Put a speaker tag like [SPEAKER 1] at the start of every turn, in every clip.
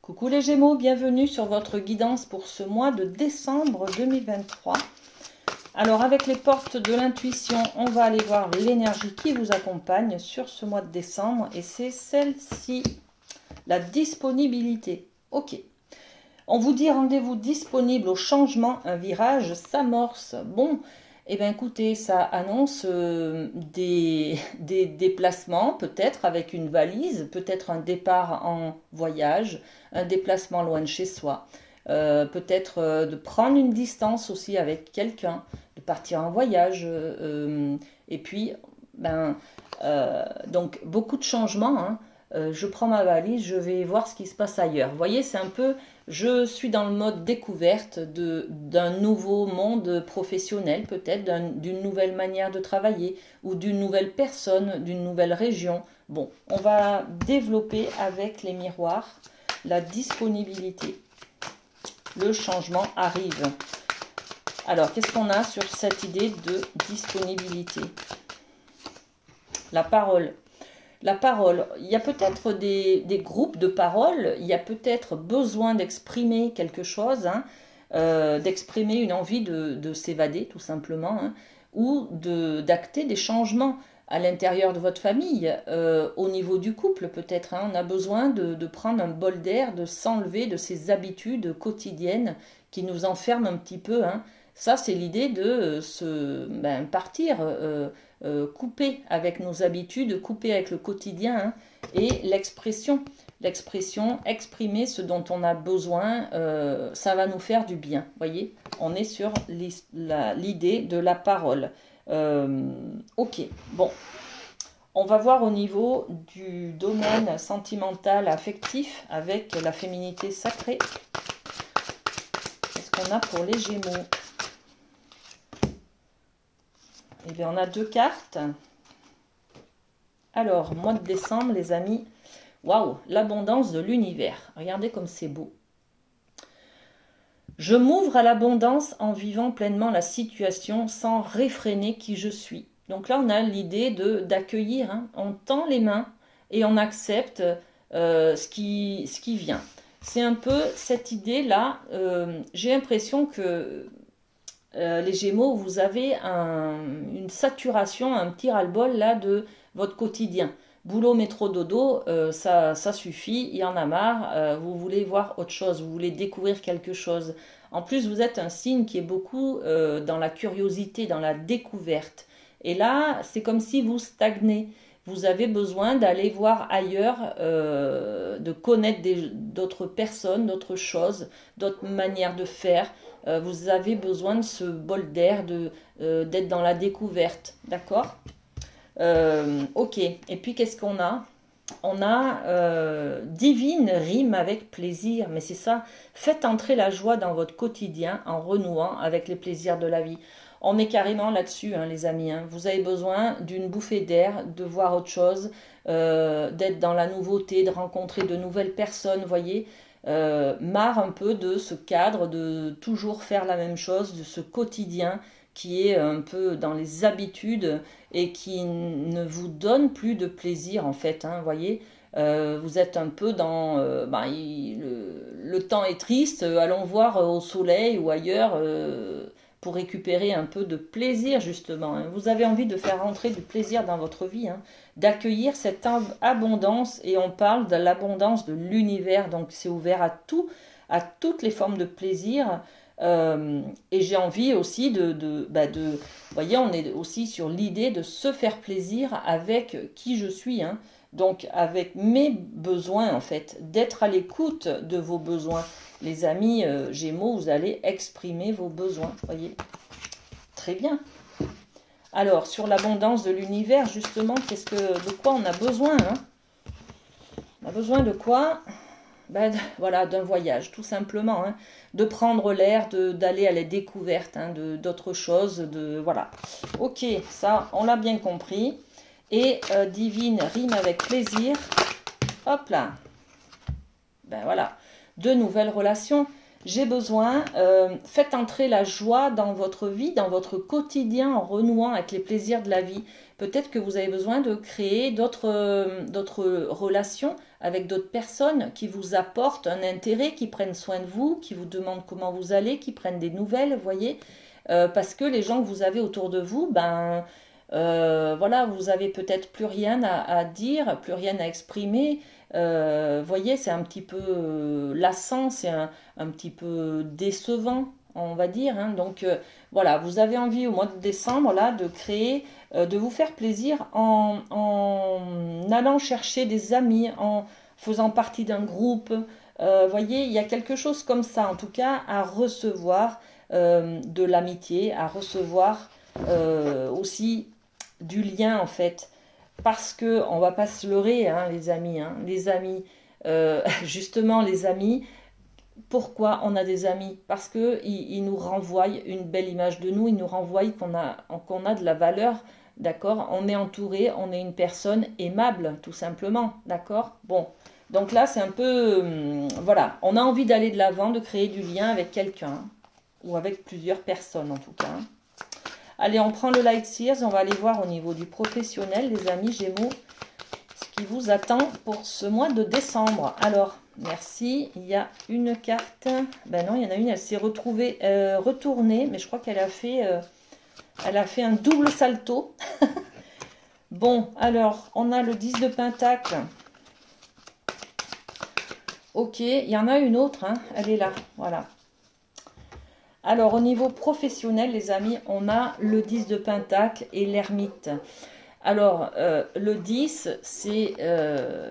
[SPEAKER 1] Coucou les Gémeaux, bienvenue sur votre guidance pour ce mois de décembre 2023. Alors avec les portes de l'intuition, on va aller voir l'énergie qui vous accompagne sur ce mois de décembre et c'est celle-ci, la disponibilité. Ok, on vous dit rendez-vous disponible au changement, un virage s'amorce. Bon, eh bien écoutez, ça annonce des déplacements, peut-être avec une valise, peut-être un départ en voyage, un déplacement loin de chez soi, peut-être de prendre une distance aussi avec quelqu'un, de partir en voyage, et puis, donc beaucoup de changements, hein. Je prends ma valise, je vais voir ce qui se passe ailleurs. Vous voyez, c'est un peu, je suis dans le mode découverte d'un nouveau monde professionnel, peut-être, d'une nouvelle manière de travailler, ou d'une nouvelle personne, d'une nouvelle région. Bon, on va développer avec les miroirs la disponibilité. Le changement arrive. Alors, qu'est-ce qu'on a sur cette idée de disponibilité? La parole. La parole, il y a peut-être des groupes de paroles, il y a peut-être besoin d'exprimer quelque chose, hein, d'exprimer une envie de s'évader tout simplement, hein, ou d'acter des changements à l'intérieur de votre famille, au niveau du couple peut-être, hein, on a besoin de prendre un bol d'air, de s'enlever de ces habitudes quotidiennes qui nous enferment un petit peu, hein. Ça, c'est l'idée de partir, couper avec nos habitudes, couper avec le quotidien, hein, et l'expression, exprimer ce dont on a besoin, ça va nous faire du bien. Voyez, on est sur l'idée de la parole. Ok, bon, on va voir au niveau du domaine sentimental, affectif, avec la féminité sacrée. Qu'est-ce qu'on a pour les Gémeaux? Eh bien, on a deux cartes. Alors, mois de décembre, les amis. Waouh, l'abondance de l'univers. Regardez comme c'est beau. Je m'ouvre à l'abondance en vivant pleinement la situation sans réfréner qui je suis. Donc là, on a l'idée d'accueillir. Hein. On tend les mains et on accepte ce qui vient. C'est un peu cette idée-là. J'ai l'impression que les Gémeaux, vous avez une saturation, un petit ras-le-bol là de votre quotidien. Boulot, métro, dodo, ça suffit, il y en a marre, vous voulez voir autre chose, vous voulez découvrir quelque chose. En plus, vous êtes un signe qui est beaucoup dans la curiosité, dans la découverte. Et là, c'est comme si vous stagnez. Vous avez besoin d'aller voir ailleurs, de connaître d'autres personnes, d'autres choses, d'autres manières de faire. Vous avez besoin de ce bol d'air, d'être dans la découverte, d'accord? Ok, et puis qu'est-ce qu'on a? On a divine rime avec plaisir, mais c'est ça, faites entrer la joie dans votre quotidien en renouant avec les plaisirs de la vie. On est carrément là-dessus, hein, les amis, hein. Vous avez besoin d'une bouffée d'air, de voir autre chose, d'être dans la nouveauté, de rencontrer de nouvelles personnes, vous voyez. Marre un peu de ce cadre, de toujours faire la même chose, de ce quotidien qui est un peu dans les habitudes et qui ne vous donne plus de plaisir en fait, hein, voyez. Vous êtes un peu dans le temps est triste, allons voir au soleil ou ailleurs pour récupérer un peu de plaisir justement, hein. Vous avez envie de faire rentrer du plaisir dans votre vie, hein, d'accueillir cette abondance, et on parle de l'abondance de l'univers, donc c'est ouvert à tout, à toutes les formes de plaisir. Et j'ai envie aussi vous voyez, on est aussi sur l'idée de se faire plaisir avec qui je suis, hein. Donc avec mes besoins en fait, d'être à l'écoute de vos besoins. Les amis Gémeaux, vous allez exprimer vos besoins, voyez. Très bien. Alors sur l'abondance de l'univers, justement, de quoi on a besoin, hein? On a besoin de quoi? Voilà, d'un voyage, tout simplement, hein, de prendre l'air, d'aller à la découverte, hein, d'autres choses, voilà. Ok, ça, on l'a bien compris. Et divine rime avec plaisir. Hop là. Ben voilà, de nouvelles relations. j'ai besoin, faites entrer la joie dans votre vie, dans votre quotidien, en renouant avec les plaisirs de la vie. Peut-être que vous avez besoin de créer d'autres relations avec d'autres personnes qui vous apportent un intérêt, qui prennent soin de vous, qui vous demandent comment vous allez, qui prennent des nouvelles, vous voyez. Parce que les gens que vous avez autour de vous, ben voilà, vous avez peut-être plus rien à dire, plus rien à exprimer. Voyez, c'est un petit peu lassant, c'est un petit peu décevant, on va dire. Hein. Donc voilà, vous avez envie au mois de décembre là de créer, de vous faire plaisir en allant chercher des amis, en faisant partie d'un groupe. Voyez, il y a quelque chose comme ça, en tout cas, à recevoir de l'amitié, à recevoir aussi du lien en fait. Parce que on va pas se leurrer, hein, les amis. Hein, les amis, justement, les amis. Pourquoi on a des amis? Parce que ils nous renvoient une belle image de nous. Ils nous renvoient qu'on a de la valeur. D'accord? On est entouré, on est une personne aimable, tout simplement. D'accord? Bon. Donc là, c'est un peu... voilà. On a envie d'aller de l'avant, de créer du lien avec quelqu'un. Hein, ou avec plusieurs personnes, en tout cas. Hein. Allez, on prend le Light Seers, on va aller voir au niveau du professionnel, les amis Gémeaux, ce qui vous attend pour ce mois de décembre. Alors, merci, il y a une carte, ben non, il y en a une, elle s'est retrouvée, retournée, mais je crois qu'elle a fait un double salto. Bon, alors, on a le 10 de Pentacle. Ok, il y en a une autre, hein, elle est là, voilà. Alors, au niveau professionnel, les amis, on a le 10 de Pentacle et l'ermite. Alors, le 10, c'est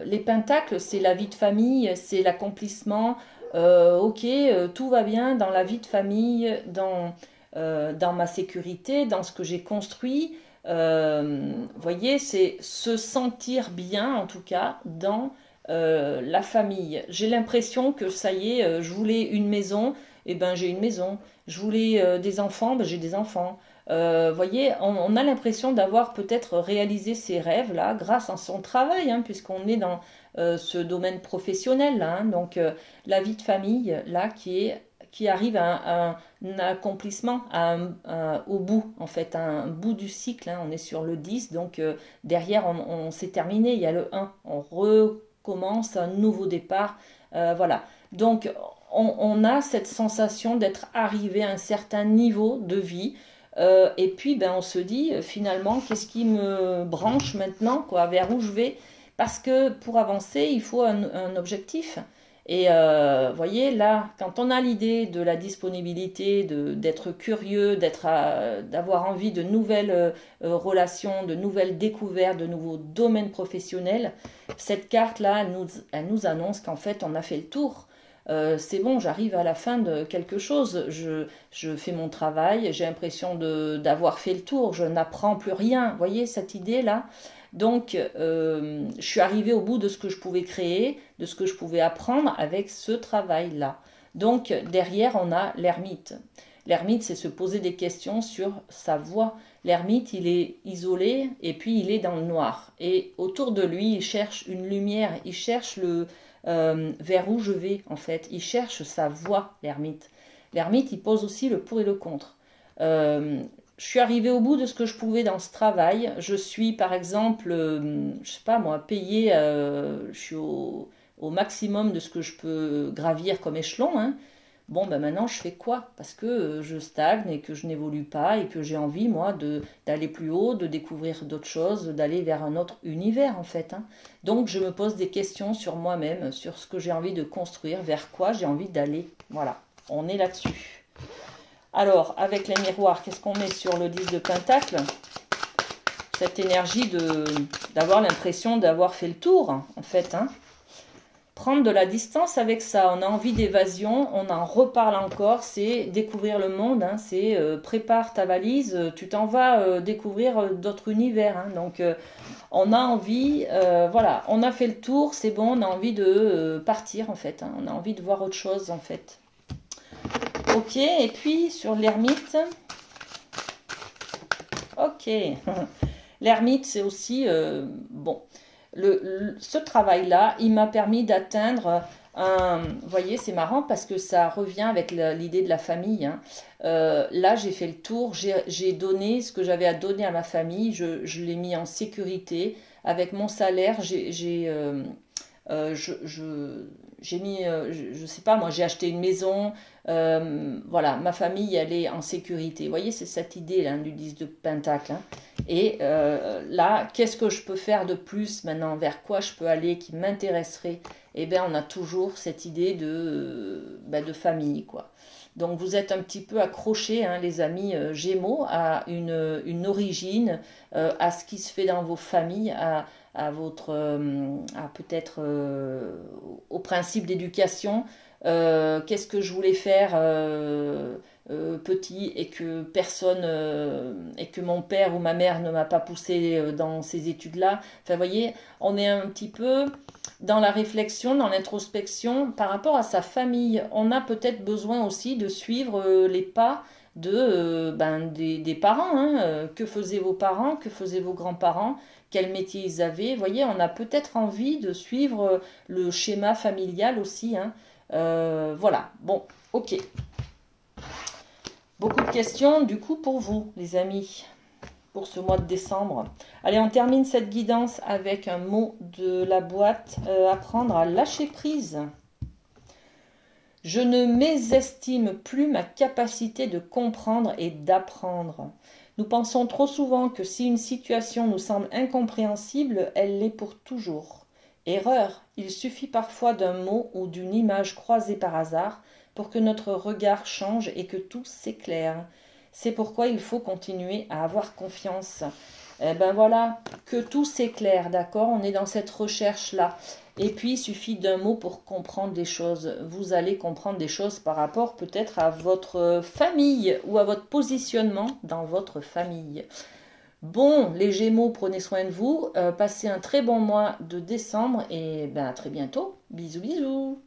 [SPEAKER 1] les pentacles, c'est la vie de famille, c'est l'accomplissement. Ok, tout va bien dans la vie de famille, dans ma sécurité, dans ce que j'ai construit. Voyez, c'est se sentir bien, en tout cas, dans la famille. J'ai l'impression que ça y est, je voulais une maison, et ben j'ai une maison. Je voulais des enfants, ben j'ai des enfants. Voyez, on a l'impression d'avoir peut-être réalisé ses rêves là grâce à son travail, hein, puisqu'on est dans ce domaine professionnel là, hein, donc la vie de famille là qui arrive à un accomplissement, au bout en fait, à un bout du cycle. Hein, on est sur le 10, donc derrière on s'est terminé, il y a le 1, on recommence un nouveau départ, voilà. Donc on a cette sensation d'être arrivé à un certain niveau de vie. Et puis ben, on se dit finalement qu'est-ce qui me branche maintenant, quoi, vers où je vais, parce que pour avancer il faut un objectif. Et voyez là, quand on a l'idée de la disponibilité, d'être curieux, d'avoir envie de nouvelles relations, de nouvelles découvertes, de nouveaux domaines professionnels, cette carte là elle nous annonce qu'en fait on a fait le tour. C'est bon, j'arrive à la fin de quelque chose, je fais mon travail, j'ai l'impression d'avoir fait le tour, je n'apprends plus rien, vous voyez cette idée-là? Donc, je suis arrivée au bout de ce que je pouvais créer, de ce que je pouvais apprendre avec ce travail-là. Donc, derrière, on a l'ermite. L'ermite, c'est se poser des questions sur sa voie. L'ermite, il est isolé et puis il est dans le noir. Et autour de lui, il cherche une lumière, il cherche vers où je vais en fait. Il cherche sa voie, l'ermite. L'ermite, il pose aussi le pour et le contre. Je suis arrivée au bout de ce que je pouvais dans ce travail. Je suis par exemple, je sais pas moi, payée, je suis au maximum de ce que je peux gravir comme échelon. Hein. Bon, ben maintenant je fais quoi? Parce que je stagne et que je n'évolue pas et que j'ai envie, moi, d'aller plus haut, de découvrir d'autres choses, d'aller vers un autre univers, en fait. Hein. Donc je me pose des questions sur moi-même, sur ce que j'ai envie de construire, vers quoi j'ai envie d'aller. Voilà, on est là-dessus. Alors, avec les miroirs, qu'est-ce qu'on met sur le 10 de Pentacle? Cette énergie d'avoir l'impression d'avoir fait le tour, en fait, hein. Prendre de la distance avec ça, on a envie d'évasion, on en reparle encore, c'est découvrir le monde, hein, c'est prépare ta valise, tu t'en vas découvrir d'autres univers. Hein, donc on a envie, voilà, on a fait le tour, c'est bon, on a envie de partir en fait, hein, on a envie de voir autre chose en fait. Ok, et puis sur l'ermite, ok, l'ermite c'est aussi, bon... ce travail-là, il m'a permis d'atteindre Vous voyez, c'est marrant parce que ça revient avec l'idée de la famille, hein. Là, j'ai fait le tour, j'ai donné ce que j'avais à donner à ma famille, je l'ai mis en sécurité. Avec mon salaire, j'ai mis, je sais pas, moi j'ai acheté une maison, voilà, ma famille elle est en sécurité. Vous voyez, c'est cette idée là, du 10 de Pentacle, hein. Et là, qu'est-ce que je peux faire de plus maintenant? Vers quoi je peux aller qui m'intéresserait? Eh bien, on a toujours cette idée de famille, quoi. Donc vous êtes un petit peu accrochés, hein, les amis Gémeaux, à une origine, à ce qui se fait dans vos familles, à peut-être au principe d'éducation. Qu'est-ce que je voulais faire petit et que personne et que mon père ou ma mère ne m'a pas poussé dans ces études-là. Enfin, vous voyez, on est un petit peu dans la réflexion, dans l'introspection par rapport à sa famille. On a peut-être besoin aussi de suivre les pas des parents, hein. Que faisaient vos parents, que faisaient vos grands-parents, quel métier ils avaient. Vous voyez, on a peut-être envie de suivre le schéma familial aussi, hein. Voilà, bon, ok. Beaucoup de questions du coup pour vous, les amis, pour ce mois de décembre. Allez, on termine cette guidance avec un mot de la boîte, apprendre à lâcher prise. Je ne mésestime plus ma capacité de comprendre et d'apprendre. Nous pensons trop souvent que si une situation nous semble incompréhensible, elle l'est pour toujours. Erreur, il suffit parfois d'un mot ou d'une image croisée par hasard pour que notre regard change et que tout s'éclaire. C'est pourquoi il faut continuer à avoir confiance. Eh ben voilà, que tout s'éclaire, d'accord? On est dans cette recherche-là. Et puis, il suffit d'un mot pour comprendre des choses. Vous allez comprendre des choses par rapport peut-être à votre famille ou à votre positionnement dans votre famille. Bon, les Gémeaux, prenez soin de vous. Passez un très bon mois de décembre et ben, à très bientôt. Bisous, bisous.